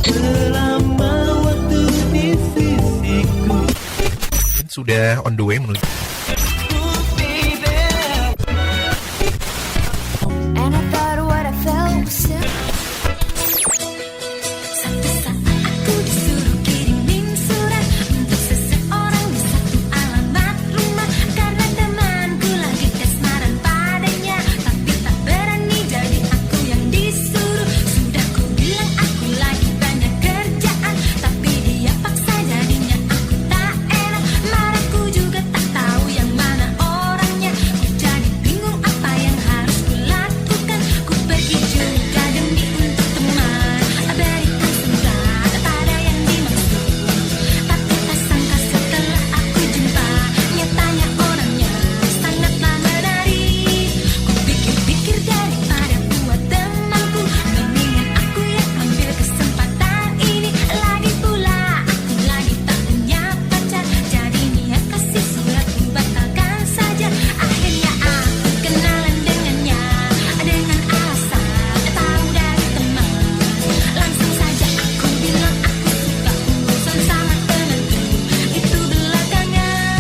selama waktu di sisiku. Sudah on the way menuju. And I thought what I felt was simple. Satu saat aku disuruh kirimin surat untuk seseorang di satu alamat rumah. Karena temanku lagi kasmaran padanya, tapi tak berani jadi aku yang disuruh. Sudah ku bilang aku lagi banyak kerjaan, tapi dia paksa jadinya aku tak enak. Marahku juga tak tahu yang mana orangnya. Ku jadi bingung apa yang harus ku lakukan. Ku pergi juga demi untuk teman, berikan surat pada yang dimaksud. Tapi tak sangka setelah aku jumpa, nyatanya orangnya sangatlah menarik. Ku pikir-pikir daripada buat temanku, mendingan aku yang ambil kesempatan ini. Lagi pula aku lagi tak punya pacar, jadi niat kasih surat ku batalkan saja. Akhirnya aku kenalan dengannya dengan alasan tahu dari teman. Langsung saja aku bilang aku suka urusan sama temanku itu belakangan.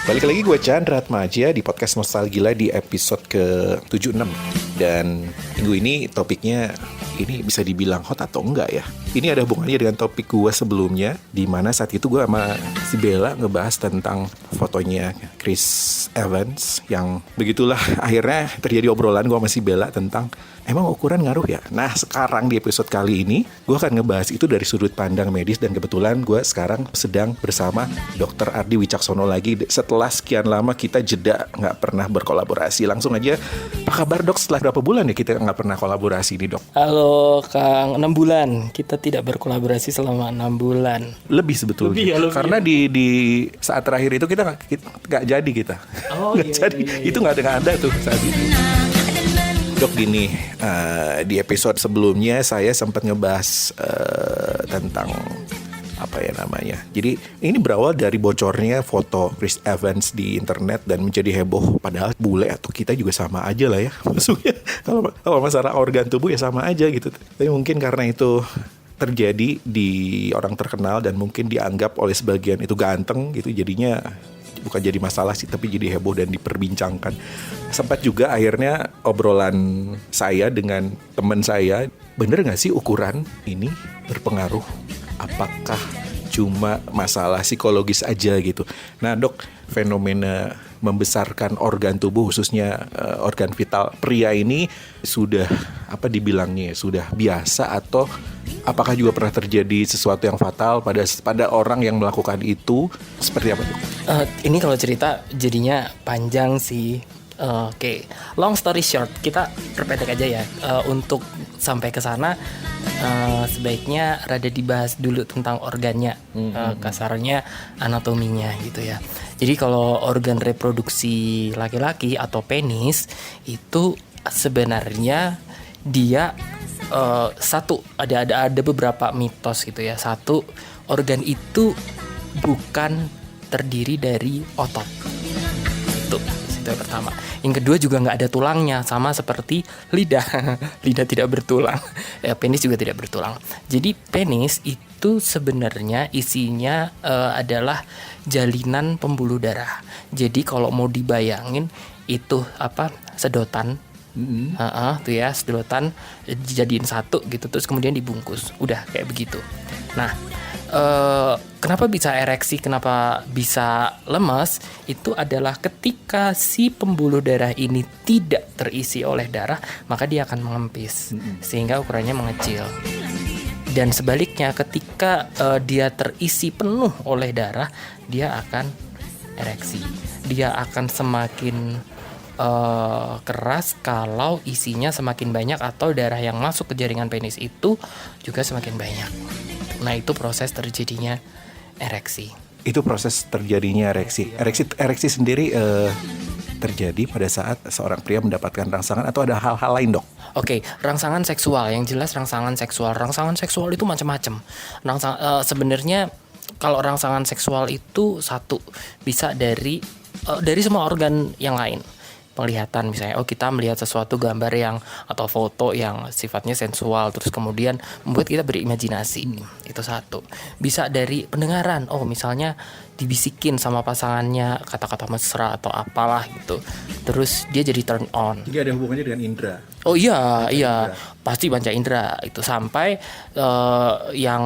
Balik lagi gue Chandra Atmaja di podcast Nostalgila di episode ke-76. Dan minggu ini topiknya ini bisa dibilang hot atau enggak ya. Ini ada hubungannya dengan topik gue sebelumnya, di mana saat itu gue sama si Bella ngebahas tentang fotonya Chris Evans. Yang begitulah akhirnya terjadi obrolan gue sama si Bella tentang emang ukuran ngaruh ya. Nah sekarang di episode kali ini gue akan ngebahas itu dari sudut pandang medis. Dan kebetulan gue sekarang sedang bersama Dr. Ardi Wicaksono lagi. Setelah sekian lama kita jeda gak pernah berkolaborasi. Langsung aja, apa kabar dok? Setelah berapa bulan ya kita gak pernah kolaborasi nih dok? Halo Kang, 6 bulan. Kita tidak berkolaborasi selama 6 bulan. Lebih sebetulnya. Lebih ya. Karena di saat terakhir itu kita gak jadi kita. Oh, Gak iya, jadi. iya. Itu gak ada tuh saat itu. Dok gini, di episode sebelumnya saya sempat ngebahas tentang apa ya namanya. Jadi ini berawal dari bocornya foto Chris Evans di internet dan menjadi heboh. Padahal bule atau kita juga sama aja lah ya. Maksudnya kalau masalah organ tubuh ya sama aja gitu. Tapi mungkin karena itu terjadi di orang terkenal dan mungkin dianggap oleh sebagian itu ganteng gitu, jadinya bukan jadi masalah sih, tapi jadi heboh dan diperbincangkan. Sempat juga akhirnya obrolan saya dengan teman saya, bener gak sih ukuran ini berpengaruh? Apakah cuma masalah psikologis aja gitu? Nah dok, fenomena membesarkan organ tubuh khususnya organ vital pria ini sudah apa dibilangnya, sudah biasa atau apakah juga pernah terjadi sesuatu yang fatal pada orang yang melakukan itu? Seperti apa tuh? Ini kalau cerita jadinya panjang sih. Oke, long story short, kita perpendek aja ya. Untuk sampai ke sana sebaiknya rada dibahas dulu tentang organnya, kasarnya anatominya gitu ya. Jadi kalau organ reproduksi laki-laki atau penis itu sebenarnya dia satu ada beberapa mitos gitu ya. Satu, organ itu bukan terdiri dari otot. Tuh, itu yang pertama. Yang kedua juga nggak ada tulangnya, sama seperti lidah. Lidah tidak bertulang, penis juga tidak bertulang. Jadi penis itu sebenarnya isinya adalah jalinan pembuluh darah. Jadi kalau mau dibayangin itu sedotan. Tuh ya, sedotan dijadiin satu gitu, terus kemudian dibungkus. Udah kayak begitu. Nah, kenapa bisa ereksi, kenapa bisa lemas? Itu adalah ketika si pembuluh darah ini tidak terisi oleh darah, maka dia akan mengempis sehingga ukurannya mengecil. Dan sebaliknya ketika dia terisi penuh oleh darah, dia akan ereksi. Dia akan semakin keras kalau isinya semakin banyak atau darah yang masuk ke jaringan penis itu juga semakin banyak. Nah, itu proses terjadinya ereksi. Itu proses terjadinya ereksi. Ereksi sendiri terjadi pada saat seorang pria mendapatkan rangsangan atau ada hal-hal lain, dok? Oke, rangsangan seksual. Yang jelas rangsangan seksual. Rangsangan seksual itu macam-macam. Sebenarnya kalau rangsangan seksual itu satu bisa dari semua organ yang lain. penglihatan, misalnya kita melihat sesuatu gambar yang atau foto yang sifatnya sensual, terus kemudian membuat kita berimajinasi. Itu satu. Bisa dari pendengaran, misalnya dibisikin sama pasangannya kata-kata mesra atau apalah gitu, terus dia jadi turn on. Jadi ada hubungannya dengan indera. Oh iya, pasti panca indera itu sampai yang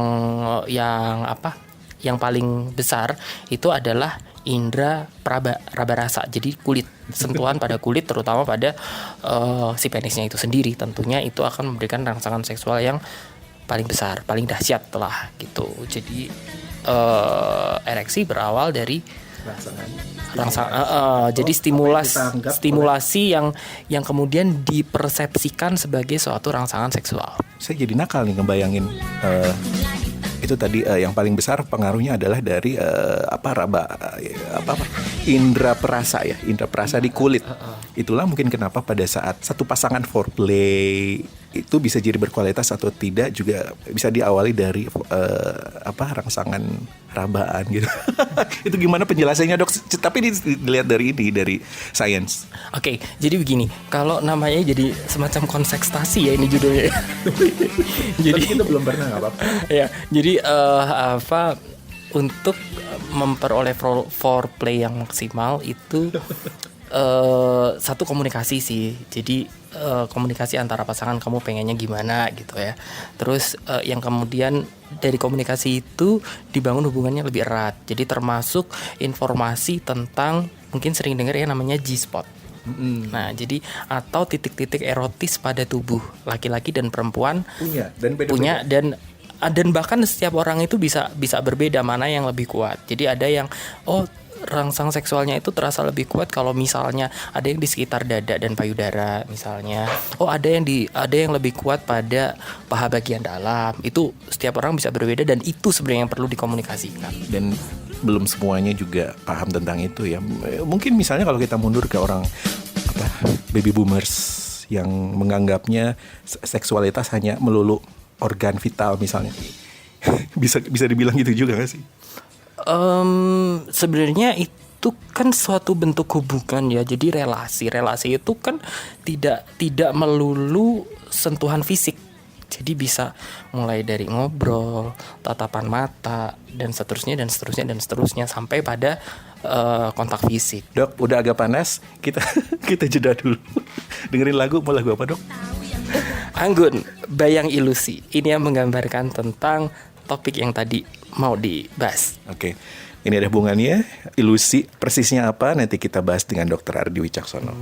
paling besar itu adalah indera raba rasa. Jadi kulit, sentuhan pada kulit, terutama pada si penisnya itu sendiri. Tentunya itu akan memberikan rangsangan seksual yang paling besar, paling dahsyat lah gitu. Jadi ereksi berawal dari jadi stimulasi yang kemudian dipersepsikan sebagai suatu rangsangan seksual. Saya jadi nakal nih ngebayangin itu tadi yang paling besar pengaruhnya adalah dari indera perasa ya, indera perasa di kulit. Itulah mungkin kenapa pada saat satu pasangan foreplay itu bisa jadi berkualitas atau tidak juga bisa diawali dari rangsangan rabaan gitu. Itu gimana penjelasannya, Dok? Tapi dilihat dari sains. Oke, jadi begini, kalau namanya jadi semacam konsekstasi ya ini judulnya. Jadi kita belum pernah, nggak apa-apa. Ya, jadi untuk memperoleh foreplay yang maksimal itu satu komunikasi sih. Jadi komunikasi antara pasangan, kamu pengennya gimana gitu ya. Terus yang kemudian dari komunikasi itu dibangun hubungannya lebih erat. Jadi termasuk informasi tentang, mungkin sering dengar ya namanya G-spot. Nah, jadi atau titik-titik erotis pada tubuh laki-laki dan perempuan punya dan bahkan setiap orang itu bisa berbeda mana yang lebih kuat. Jadi ada yang rangsang seksualnya itu terasa lebih kuat kalau misalnya ada yang di sekitar dada dan payudara misalnya. Ada yang lebih kuat pada paha bagian dalam. Itu setiap orang bisa berbeda dan itu sebenarnya yang perlu dikomunikasikan. Dan belum semuanya juga paham tentang itu ya. Mungkin misalnya kalau kita mundur ke orang baby boomers yang menganggapnya seksualitas hanya melulu organ vital misalnya. bisa dibilang gitu juga gak sih? Sebenarnya itu kan suatu bentuk hubungan ya. Jadi relasi itu kan tidak melulu sentuhan fisik. Jadi bisa mulai dari ngobrol, tatapan mata, dan seterusnya sampai pada kontak fisik. Dok, udah agak panas, kita jeda dulu. Dengerin mau lagu apa, Dok? Anggun, Bayang Ilusi. Ini yang menggambarkan tentang topik yang tadi mau dibahas. Oke. Ini ada hubungannya, ilusi persisnya apa nanti kita bahas dengan Dr. Ardi Wicaksono.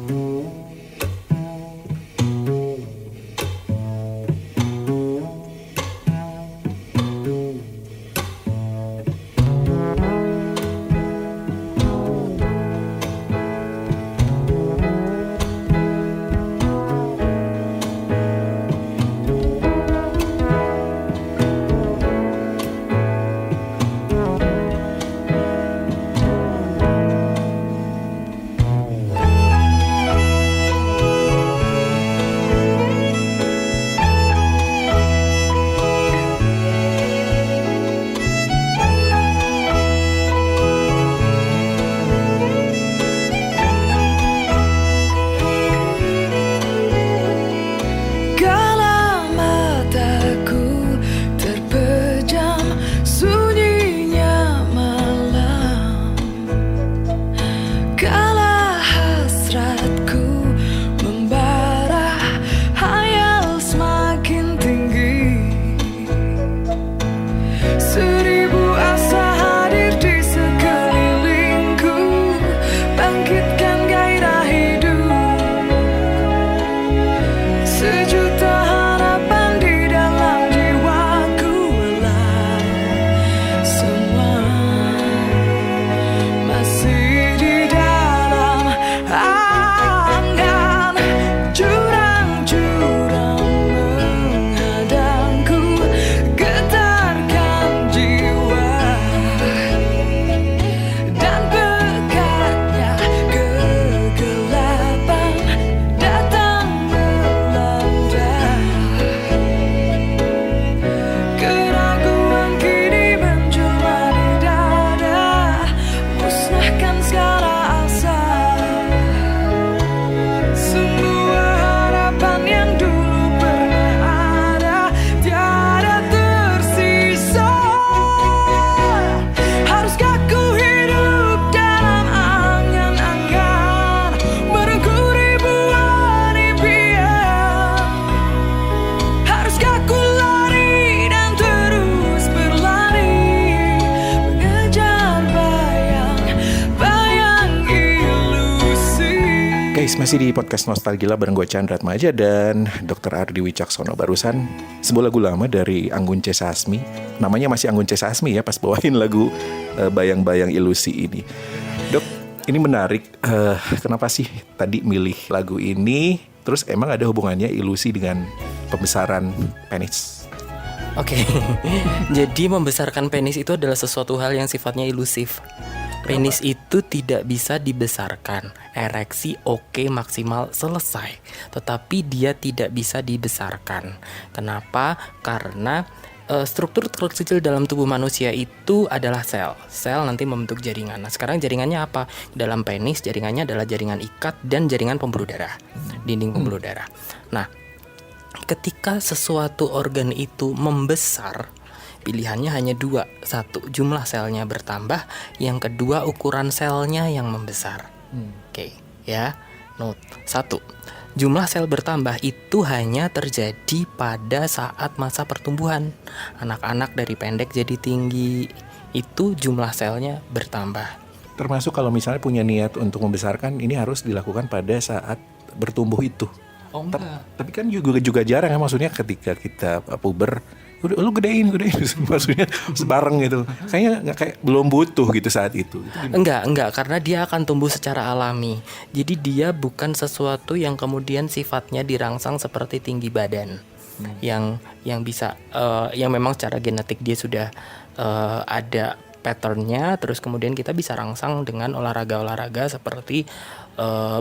Guys, masih di podcast Nostalgia bareng gue Chandra Atmaja dan Dr. Ardi Wicaksono. Barusan sebuah lagu lama dari Anggun C. Sasmi. Namanya masih Anggun C. Sasmi ya pas bawain lagu Bayang-Bayang Ilusi ini. Dok, ini menarik. Kenapa sih tadi milih lagu ini? Terus emang ada hubungannya ilusi dengan pembesaran penis? Oke. Jadi membesarkan penis itu adalah sesuatu hal yang sifatnya ilusif. Penis itu tidak bisa dibesarkan. Ereksi oke, maksimal, selesai. Tetapi dia tidak bisa dibesarkan. Kenapa? Karena struktur terkecil dalam tubuh manusia itu adalah sel. Sel nanti membentuk jaringan. Nah, sekarang jaringannya apa? Dalam penis jaringannya adalah jaringan ikat dan jaringan pembuluh darah. Dinding pembuluh darah. Nah, ketika sesuatu organ itu membesar, pilihannya hanya dua. Satu, jumlah selnya bertambah. Yang kedua, ukuran selnya yang membesar. Oke, ya. Note. Satu, jumlah sel bertambah itu hanya terjadi pada saat masa pertumbuhan. Anak-anak dari pendek jadi tinggi, itu jumlah selnya bertambah. Termasuk kalau misalnya punya niat untuk membesarkan, ini harus dilakukan pada saat bertumbuh itu. Oh enggak. Tapi kan juga jarang ya, maksudnya ketika kita puber, udah lu gedein maksudnya sebareng gitu. Kayaknya nggak, kayak belum butuh gitu saat itu. Enggak, karena dia akan tumbuh secara alami. Jadi dia bukan sesuatu yang kemudian sifatnya dirangsang seperti tinggi badan. Yang bisa yang memang secara genetik dia sudah ada patternnya, terus kemudian kita bisa rangsang dengan olahraga seperti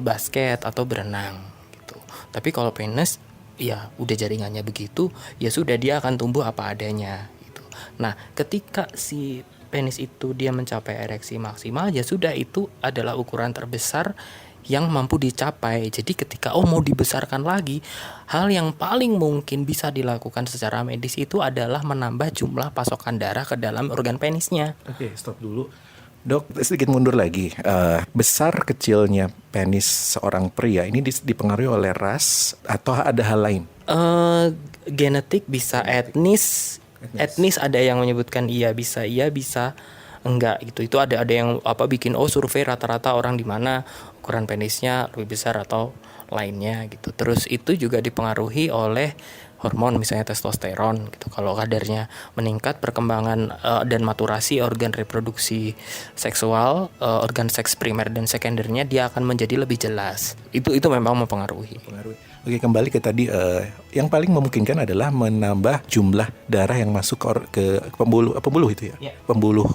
basket atau berenang gitu. Tapi kalau penis ya udah jaringannya begitu, ya sudah dia akan tumbuh apa adanya gitu. Nah, ketika si penis itu dia mencapai ereksi maksimal, ya sudah itu adalah ukuran terbesar yang mampu dicapai. Jadi ketika mau dibesarkan lagi, hal yang paling mungkin bisa dilakukan secara medis itu adalah menambah jumlah pasokan darah ke dalam organ penisnya. Oke, stop dulu. Dok, sedikit mundur lagi. Besar kecilnya penis seorang pria ini dipengaruhi oleh ras atau ada hal lain? Genetik bisa, etnis ada yang menyebutkan iya bisa enggak gitu. Itu ada yang bikin survei rata-rata orang di mana ukuran penisnya lebih besar atau lainnya gitu. Terus itu juga dipengaruhi oleh hormon misalnya testosteron gitu. Kalau kadarnya meningkat, perkembangan dan maturasi organ reproduksi seksual, organ seks primer dan sekundernya dia akan menjadi lebih jelas. Itu memang mempengaruhi. Oke, kembali ke tadi, yang paling memungkinkan adalah menambah jumlah darah yang masuk ke pembuluh itu ya. Yeah. Pembuluh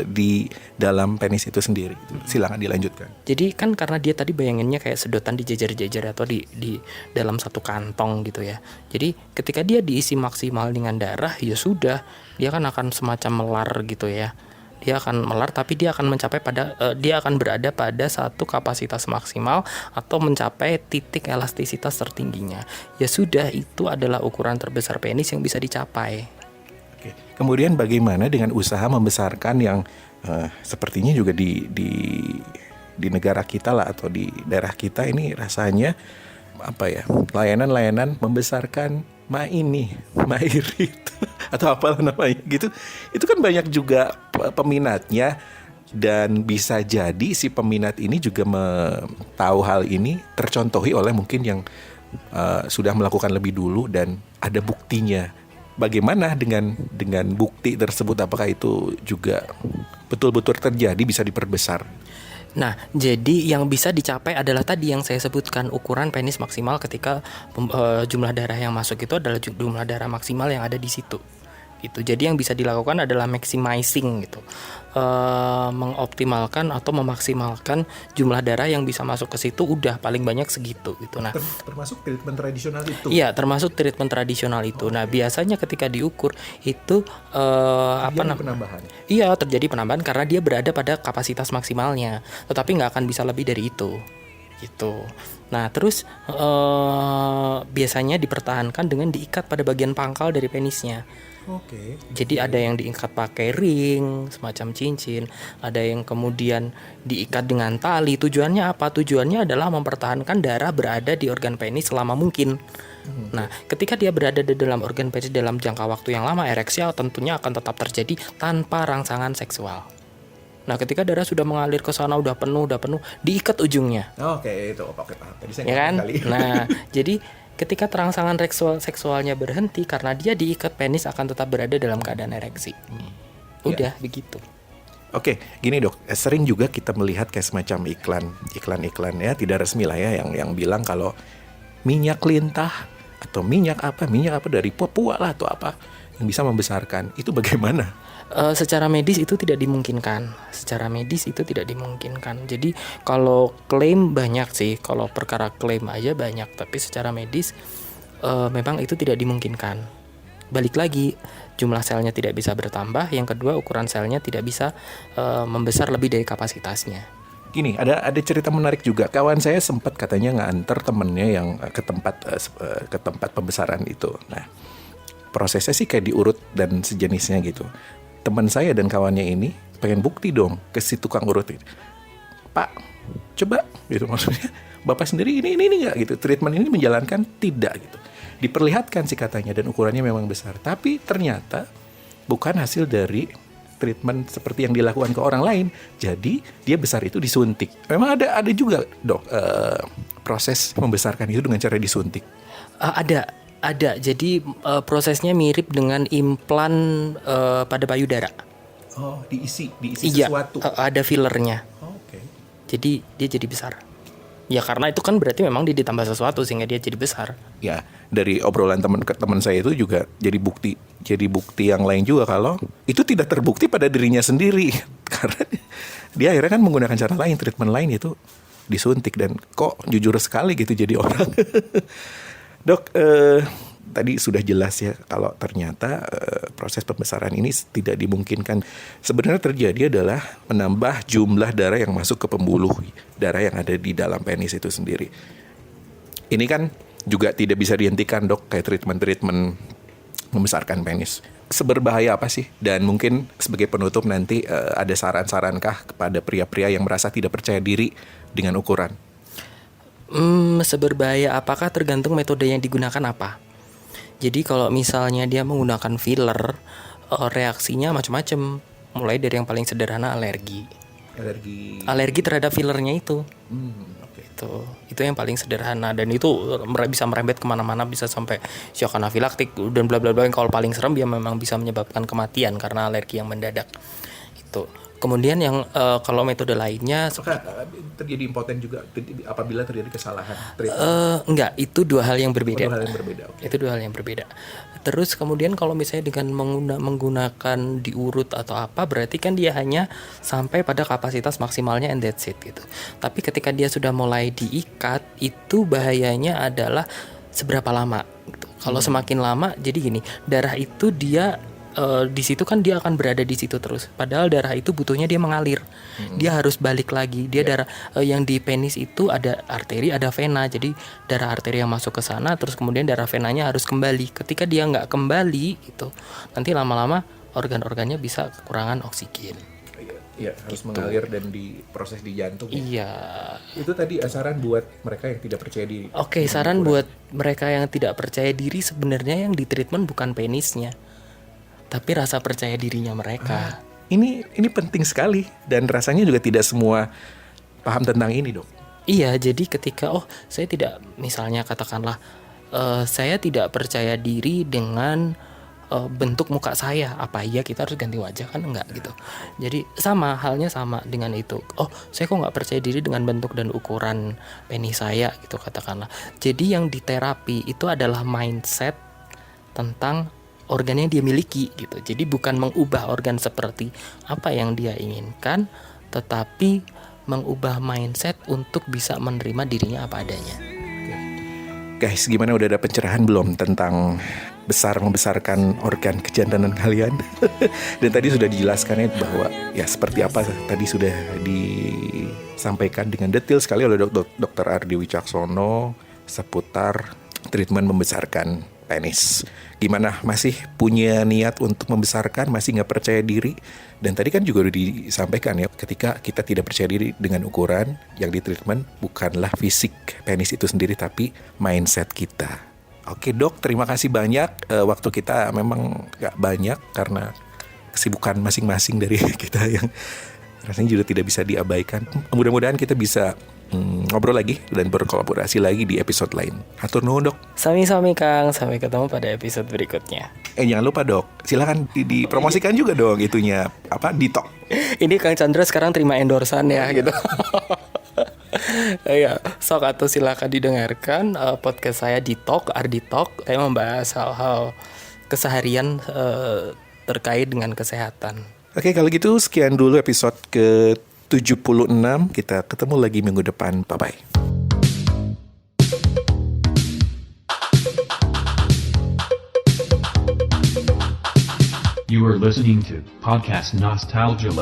di dalam penis itu sendiri. Silakan dilanjutkan. Jadi kan karena dia tadi bayanginnya kayak sedotan dijejer-jejer atau di dalam satu kantong gitu ya. Jadi ketika dia diisi maksimal dengan darah, ya sudah, dia kan akan semacam melar gitu ya. Dia akan melar, tapi dia akan dia akan berada pada satu kapasitas maksimal atau mencapai titik elastisitas tertingginya. Ya sudah, itu adalah ukuran terbesar penis yang bisa dicapai. Oke. Kemudian bagaimana dengan usaha membesarkan yang sepertinya juga di negara kita lah atau di daerah kita ini rasanya layanan membesarkan mairit atau apalah namanya gitu. Itu kan banyak juga peminatnya dan bisa jadi si peminat ini juga tahu hal ini tercontohi oleh mungkin yang sudah melakukan lebih dulu dan ada buktinya. Bagaimana dengan bukti tersebut, apakah itu juga betul-betul terjadi bisa diperbesar? Nah, jadi yang bisa dicapai adalah tadi yang saya sebutkan, ukuran penis maksimal ketika jumlah darah yang masuk itu adalah jumlah darah maksimal yang ada di situ. Gitu. Jadi yang bisa dilakukan adalah maximizing gitu. Mengoptimalkan atau memaksimalkan jumlah darah yang bisa masuk ke situ udah paling banyak segitu gitu. Nah, termasuk treatment tradisional itu. Iya, termasuk treatment tradisional itu. Nah, biasanya ketika diukur itu penambahan. Iya, terjadi penambahan karena dia berada pada kapasitas maksimalnya. Tetapi nggak akan bisa lebih dari itu. Gitu. Nah, terus biasanya dipertahankan dengan diikat pada bagian pangkal dari penisnya. Oke. Jadi ada yang diikat pakai ring, semacam cincin, ada yang kemudian diikat dengan tali. Tujuannya apa? Tujuannya adalah mempertahankan darah berada di organ penis selama mungkin. Nah, ketika dia berada di dalam organ penis dalam jangka waktu yang lama, ereksi tentunya akan tetap terjadi tanpa rangsangan seksual. Nah, ketika darah sudah mengalir ke sana udah penuh, diikat ujungnya. Oke, itu oke paham. Tadi saya Ya kan? kali. Nah, jadi ketika terangsang seksualnya berhenti karena dia diikat, penis akan tetap berada dalam keadaan ereksi. Udah begitu. Oke, gini dok, sering juga kita melihat kayak semacam iklan ya, tidak resmi lah ya, yang bilang kalau minyak lintah atau minyak apa dari Papua lah atau apa yang bisa membesarkan. Itu bagaimana? Secara medis itu tidak dimungkinkan. Jadi kalau klaim banyak sih, kalau perkara klaim aja banyak, tapi secara medis memang itu tidak dimungkinkan. Balik lagi, jumlah selnya tidak bisa bertambah. Yang kedua, ukuran selnya tidak bisa membesar lebih dari kapasitasnya. Gini, ada cerita menarik juga. Kawan saya sempat katanya nganter temennya yang ke tempat pembesaran itu. Nah, prosesnya sih kayak diurut dan sejenisnya gitu. Teman saya dan kawannya ini pengen bukti dong ke si tukang urut itu. Pak, coba gitu, maksudnya Bapak sendiri ini nggak gitu, treatment ini menjalankan tidak gitu. Diperlihatkan sih katanya dan ukurannya memang besar, tapi ternyata bukan hasil dari treatment seperti yang dilakukan ke orang lain. Jadi dia besar itu disuntik. Memang ada juga dok proses membesarkan itu dengan cara disuntik. Ada. Jadi prosesnya mirip dengan implan pada payudara. Oh, diisi Iya, sesuatu. ada fillernya. Oke. Jadi dia jadi besar. Ya karena itu kan berarti memang dia ditambah sesuatu sehingga dia jadi besar. Ya, dari obrolan teman saya itu juga jadi bukti yang lain juga kalau itu tidak terbukti pada dirinya sendiri. Karena dia akhirnya kan menggunakan cara lain, treatment lain itu disuntik, dan kok jujur sekali gitu jadi orang. Dok, tadi sudah jelas ya kalau ternyata proses pembesaran ini tidak dimungkinkan. Sebenarnya terjadi adalah menambah jumlah darah yang masuk ke pembuluh darah yang ada di dalam penis itu sendiri. Ini kan juga tidak bisa dihentikan dok, kayak treatment membesarkan penis. Seberbahaya apa sih? Dan mungkin sebagai penutup nanti ada saran-sarankah kepada pria-pria yang merasa tidak percaya diri dengan ukuran? Seberbahaya apakah tergantung metode yang digunakan apa. Jadi kalau misalnya dia menggunakan filler, reaksinya macam-macam. Mulai dari yang paling sederhana alergi terhadap fillernya itu. Itu yang paling sederhana, dan itu bisa merembet kemana-mana, bisa sampai shock anafilaktik dan bla bla bla. Kalau paling serem dia memang bisa menyebabkan kematian karena alergi yang mendadak. Itu. Kemudian yang kalau metode lainnya terjadi impoten juga apabila terjadi kesalahan. Enggak, itu dua hal yang berbeda. Okay. Itu dua hal yang berbeda. Terus kemudian kalau misalnya dengan menggunakan diurut atau apa, berarti kan dia hanya sampai pada kapasitas maksimalnya and that's it gitu. Tapi ketika dia sudah mulai diikat, itu bahayanya adalah seberapa lama gitu. Kalau semakin lama, jadi gini, darah itu dia di situ kan dia akan berada di situ terus. Padahal darah itu butuhnya dia mengalir. Dia harus balik lagi. Dia darah yang di penis itu ada arteri, ada vena. Jadi darah arteri yang masuk ke sana, terus kemudian darah venanya harus kembali. Ketika dia nggak kembali itu, nanti lama-lama organ-organnya bisa kekurangan oksigen. Iya, harus mengalir dan diproses di jantung. Iya. Itu tadi saran buat mereka yang tidak percaya diri. Oke, saran buat mereka yang tidak percaya diri, sebenarnya yang di treatment bukan penisnya, tapi rasa percaya dirinya mereka. Ini penting sekali, dan rasanya juga tidak semua paham tentang ini, dok. Iya, jadi ketika saya tidak, misalnya katakanlah saya tidak percaya diri dengan bentuk muka saya, apa iya kita harus ganti wajah? Kan enggak gitu. Jadi halnya sama dengan itu. Saya kok nggak percaya diri dengan bentuk dan ukuran penis saya gitu katakanlah. Jadi yang diterapi itu adalah mindset tentang organ yang dia miliki gitu. Jadi bukan mengubah organ seperti apa yang dia inginkan, tetapi mengubah mindset untuk bisa menerima dirinya apa adanya. Guys, gimana, udah ada pencerahan belum tentang membesarkan organ kejantanan kalian? Dan tadi sudah dijelaskan ya bahwa ya seperti apa tadi sudah disampaikan dengan detail sekali oleh Dr. Ardi Wicaksono seputar treatment membesarkan penis. Gimana, masih punya niat untuk membesarkan, masih nggak percaya diri? Dan tadi kan juga udah disampaikan ya, ketika kita tidak percaya diri dengan ukuran, yang di treatment bukanlah fisik penis itu sendiri, tapi mindset kita. Oke dok, terima kasih banyak. Waktu kita memang nggak banyak karena kesibukan masing-masing dari kita yang rasanya juga tidak bisa diabaikan. Mudah-mudahan kita bisa ngobrol lagi dan berkolaborasi lagi di episode lain. Hatur nuhun dok. Sami-sami Kang, sampai ketemu pada episode berikutnya. Jangan lupa dok, silakan dipromosikan juga dong itunya Ditok. Ini Kang Chandra sekarang terima endorsan ya gitu. Ya, sok atau silakan didengarkan podcast saya Ditok, Arditok. Saya membahas hal-hal keseharian terkait dengan kesehatan. Oke, kalau gitu sekian dulu episode ke-76. Kita ketemu lagi minggu depan. Bye-bye. You are listening to Podcast Nostalgia.